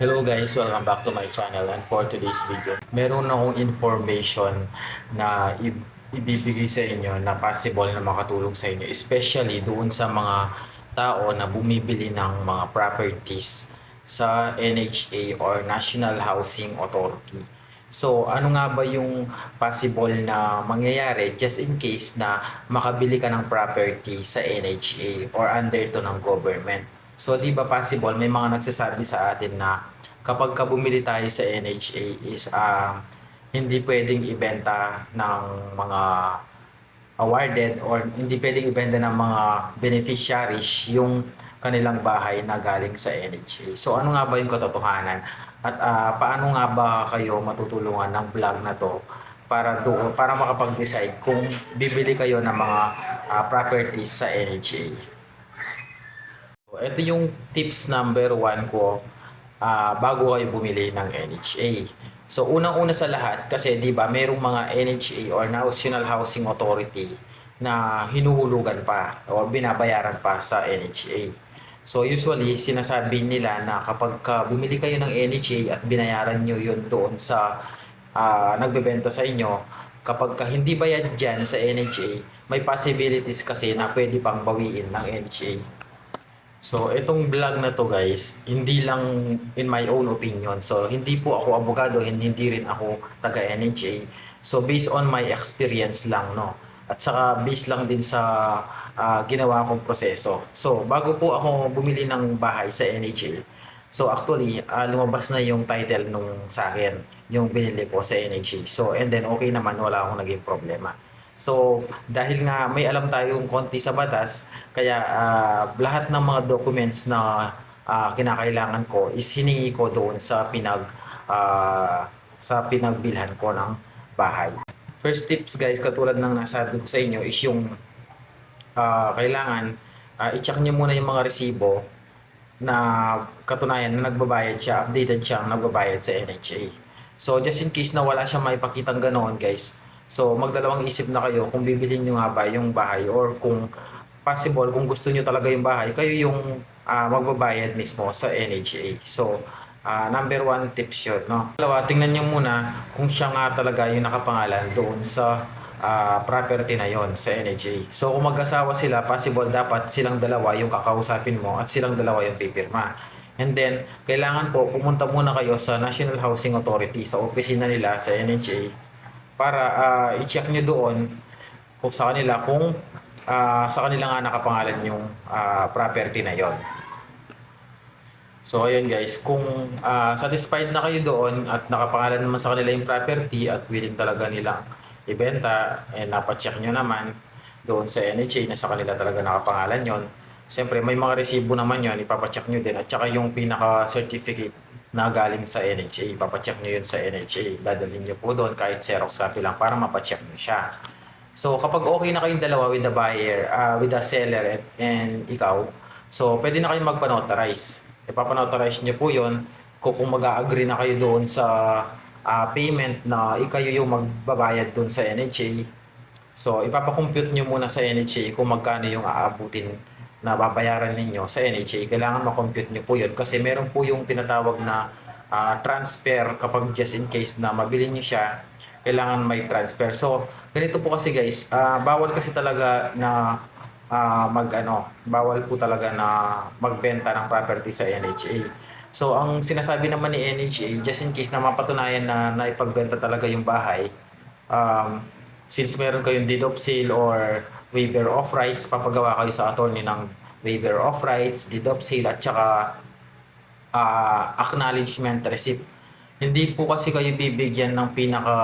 Hello guys, welcome back to my channel, and for today's video, meron akong information na ibibigay sa inyo na possible na makatulong sa inyo, especially doon sa mga tao na bumibili ng mga properties sa NHA or National Housing Authority. So, ano nga ba yung possible na mangyayari just in case na makabili ka ng property sa NHA or under to ng government? So, di ba possible, may mga nagsasabi sa atin na kapag ka bumili tayo sa NHA is hindi pwedeng ibenta ng mga awarded or hindi pwedeng ibenta ng mga beneficiaries yung kanilang bahay na galing sa NHA. So ano nga ba yung katotohanan? At paano nga ba kayo matutulungan ng vlog na to para makapag-decide kung bibili kayo ng mga properties sa NHA? So, ito yung tips number 1 ko bago kayo bumili ng NHA. So unang-una sa lahat kasi 'di ba merong mga NHA or National Housing Authority na hinuhulugan pa o binabayaran pa sa NHA. So usually sinasabi nila na kapag bumili kayo ng NHA at binayaran nyo yun doon sa nagbebenta sa inyo, kapag hindi bayad dyan sa NHA, may possibilities kasi na pwede pang bawiin ng NHA. So, itong vlog na to guys, hindi lang in my own opinion. So, hindi po ako abogado, hindi rin ako taga NHA. So, based on my experience lang, no? At saka based lang din sa ginawa kong proseso. So, bago po ako bumili ng bahay sa NHA, so actually, lumabas na yung title nung sa akin, yung binili ko sa NHA. So, and then okay naman, wala akong naging problema. So, dahil nga may alam tayong konti sa batas, kaya lahat ng mga documents na kinakailangan ko is hiningi ko doon sa pinagbilhan ko ng bahay. First tips guys, katulad ng nasabi ko sa inyo is yung kailangan i-check nyo muna yung mga resibo na katunayan na nagbabayad siya, updated siya nagbabayad sa NHA. So just in case na wala siyang maipakitang ganoon guys, so magdalawang isip na kayo kung bibilhin nyo nga ba yung bahay or kung possible kung gusto nyo talaga yung bahay, kayo yung magbabayad mismo sa NHA. So number 1 tips yun. No? Dalawa, tingnan nyo muna kung siya nga talaga yung nakapangalan doon sa property na yon sa NHA. So kung mag-asawa sila, possible dapat silang dalawa yung kakausapin mo at silang dalawa yung pipirma. And then, kailangan po pumunta muna kayo sa National Housing Authority, sa opisina nila sa NHA para i-check nyo doon kung sa kanila kung sa kanila nga nakapangalan yung property na yon. So ayun guys, kung satisfied na kayo doon at nakapangalan naman sa kanila yung property at willing talaga nilang ibenta and napacheck nyo naman doon sa NHA na sa kanila talaga nakapangalan yon. Siyempre may mga resibo naman yon, ipapacheck nyo din at saka yung pinaka-certificate na galing sa NHA, ipapacheck nyo yun sa NHA. Dadalhin nyo po doon kahit Xerox copy lang para mapacheck nyo siya. So kapag okay na kayong dalawa with the buyer, with the seller and ikaw, so pwede na kayong magpa-notarize. Ipapa-notarize niyo po 'yon kung mag-a-agree na kayo doon sa payment na ikayo yung magbabayad doon sa NHA. So ipapa-compute niyo muna sa NHA kung magkano yung aabutin na babayaran ninyo sa NHA. Kailangan ma-compute niyo po 'yon kasi meron po yung tinatawag na transfer kapag just in case na mabili niyo siya, kailangan may transfer. So ganito po kasi guys, bawal kasi talaga na bawal po talaga na magbenta ng property sa NHA. So, ang sinasabi naman ni NHA, just in case na mapatunayan na naipagbenta talaga yung bahay, um, since meron kayong deed of sale or waiver of rights, papagawa kayo sa attorney ng waiver of rights, deed of sale, at saka acknowledgement receipt. Hindi po kasi kayo bibigyan ng pinaka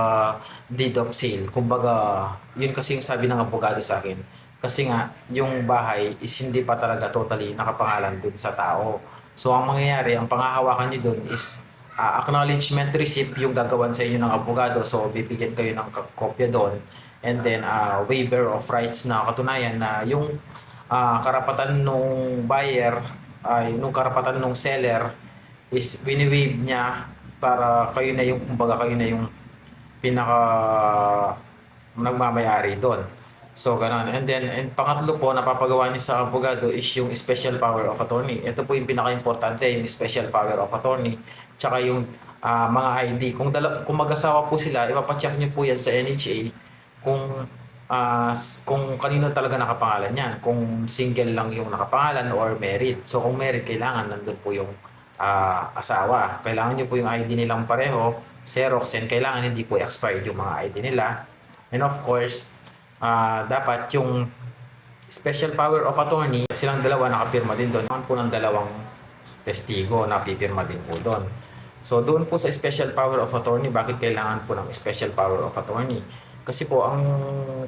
deed of sale. Kumbaga, yun kasi yung sabi ng abogado sa akin. Kasi nga, yung bahay is hindi pa talaga totally nakapangalan dun sa tao. So, ang mangyayari, ang panghahawakan nyo dun is acknowledgement receipt yung gagawan sa inyo ng abogado. So, bibigyan kayo ng kopya doon. And then, waiver of rights na katunayan na yung karapatan nung buyer, nung karapatan nung seller is wini-waive niya para kayo na yung, kumbaga kayo na yung pinaka nagmamayari doon. So, gano'n. And pangatlo po, napapagawa niyo sa abogado is yung special power of attorney. Ito po yung pinaka-importante, yung special power of attorney, tsaka yung mga ID. Kung mag-asawa po sila, ipapacheck niyo po yan sa NHA kung kung kanino talaga nakapangalan yan. Kung single lang yung nakapangalan or married. So, kung married, kailangan nandun po yung asawa. Kailangan niyo po yung ID nilang pareho, Xerox, and kailangan hindi po expired yung mga ID nila. And of course, dapat yung special power of attorney, silang dalawa nakapirma din doon. Naman po ng dalawang testigo na pipirma din po doon. So doon po sa special power of attorney, bakit kailangan po ng special power of attorney? Kasi po ang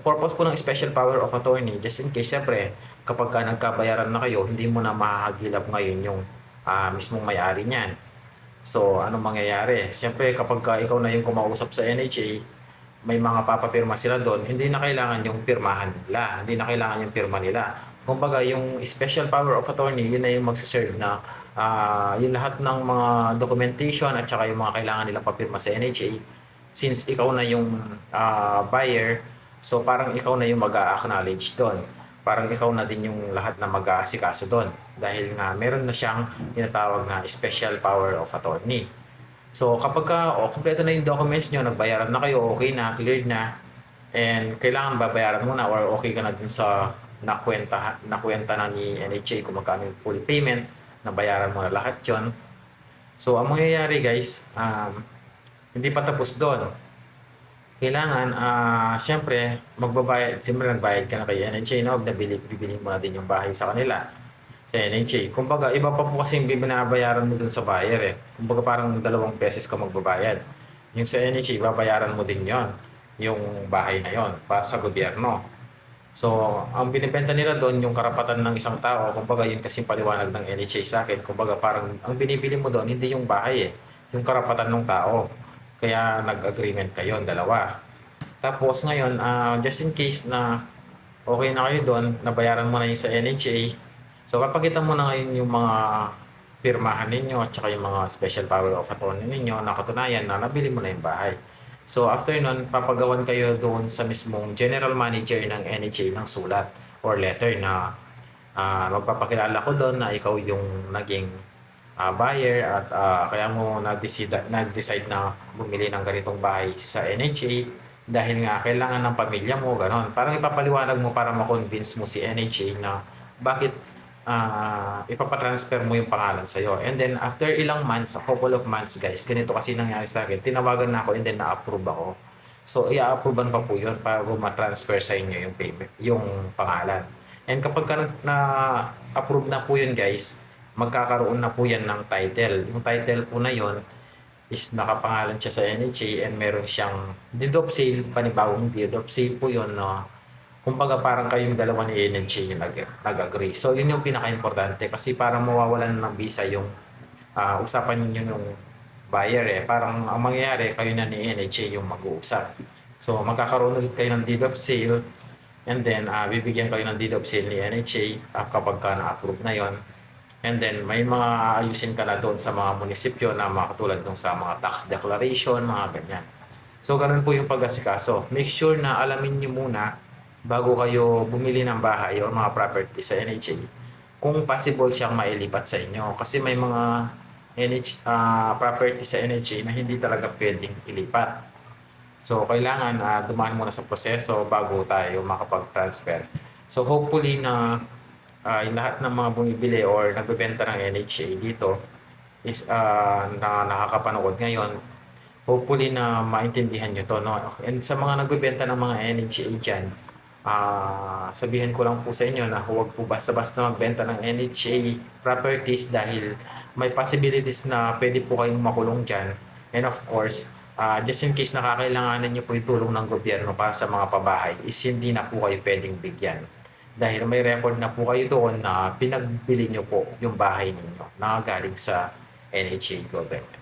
purpose po ng special power of attorney, just in case, syempre, kapag nagkabayaran na kayo, hindi mo na mahahagilap ngayon yung mismong may-ari niyan. So ano mangyayari? Syempre kapag ikaw na yung kumausap sa NHA, may mga papapirma sila doon, hindi na kailangan yung pirmahan nila, hindi na kailangan yung pirma nila. Kumbaga, yung special power of attorney, yun na yung magsiserve na yung lahat ng mga documentation at saka yung mga kailangan nilang papirma sa NHA, since ikaw na yung buyer, so parang ikaw na yung mag-a-acknowledge doon. Parang ikaw na din yung lahat na mag-aasikaso doon. Dahil nga, meron na siyang tinatawag na special power of attorney. So kapag kumpleto na yung documents nyo, nagbayaran na kayo, okay na, cleared na, and kailangan babayaran mo na or okay ka na dun sa nakwenta na ni NHA kung magkano yung full payment, nabayaran mo na lahat yon. So ang mangyayari guys, hindi pa tapos doon. Kailangan, siyempre, siyempre nagbayad ka na kay NHA, no? Bibili mo na din yung bahay sa kanila sa NHA. Kumbaga, iba pa po kasi yung binabayaran mo dun sa buyer eh. Kumbaga parang 2 beses ka magbabayad. Yung sa NHA, babayaran mo din yon, yung bahay na yon para sa gobyerno. So, ang binibenta nila doon, yung karapatan ng isang tao, kumbaga yun kasi paliwanag ng NHA sa akin. Kumbaga parang ang binibili mo doon, hindi yung bahay eh, yung karapatan ng tao. Kaya nag-agreement kayo, dalawa. Tapos ngayon, just in case na okay na kayo doon, nabayaran mo na yung sa NHA, so papakita mo na ngayon yung mga pirmahan ninyo at saka yung mga special power of attorney ninyo na katunayan na nabili mo na yung bahay. So after nun, papagawan kayo doon sa mismong general manager ng NHA ng sulat or letter na magpapakilala ko doon na ikaw yung naging buyer at kaya mo nag-decide na bumili ng ganitong bahay sa NHA dahil nga kailangan ng pamilya mo, ganon. Parang ipapaliwanag mo para ma-convince mo si NHA na bakit ipapatransfer mo yung pangalan sa'yo. And then, after ilang months, a couple of months, guys, ganito kasi nangyari sa akin. Tinawagan na ako and then na-approve ako. So, i-approvean pa po yun para ma-transfer sa inyo yung payment, yung pangalan. And kapag na-approve na po yun, guys, magkakaroon na po yan ng title. Yung title po na yun is nakapangalan siya sa NHA and meron siyang deed of sale, panibagong deed of sale po yun na kumbaga parang kayong dalawa ni NHA yung nag-agree. So yun yung pinaka-importante kasi parang mawawalan ng visa yung usapan niyo yung buyer eh. Parang ang mangyayari kayo na ni NHA yung mag-uusap. So magkakaroon ulit kayo ng deed of sale and then bibigyan kayo ng deed of sale ni NHA kapag na-approve na yon. And then may mga ayusin ka na doon sa mga munisipyo na makatulad nung sa mga tax declaration, mga ganyan. So ganun po yung pag-asikaso. Make sure na alamin niyo muna bago kayo bumili ng bahay o mga property sa NHA kung possible siyang mailipat sa inyo. Kasi may mga property sa NHA na hindi talaga pwedeng ilipat. So, kailangan dumaan muna sa proseso bago tayo makapag-transfer. So, hopefully na yung lahat ng mga bumibili or nagbebenta ng NHA dito is na nakakapanood ngayon, hopefully na maintindihan nyo to, no? And sa mga nagbebenta ng mga NHA dyan, sabihin ko lang po sa inyo na huwag po basta-basta magbenta ng NHA properties dahil may possibilities na pwede po kayong makulong dyan. And of course, just in case nakakailanganan nyo po yung tulong ng gobyerno para sa mga pabahay is hindi na po kayo pwedeng bigyan. Dahil may record na po kayo doon na pinagbili nyo po yung bahay ninyo na galing sa NHA government.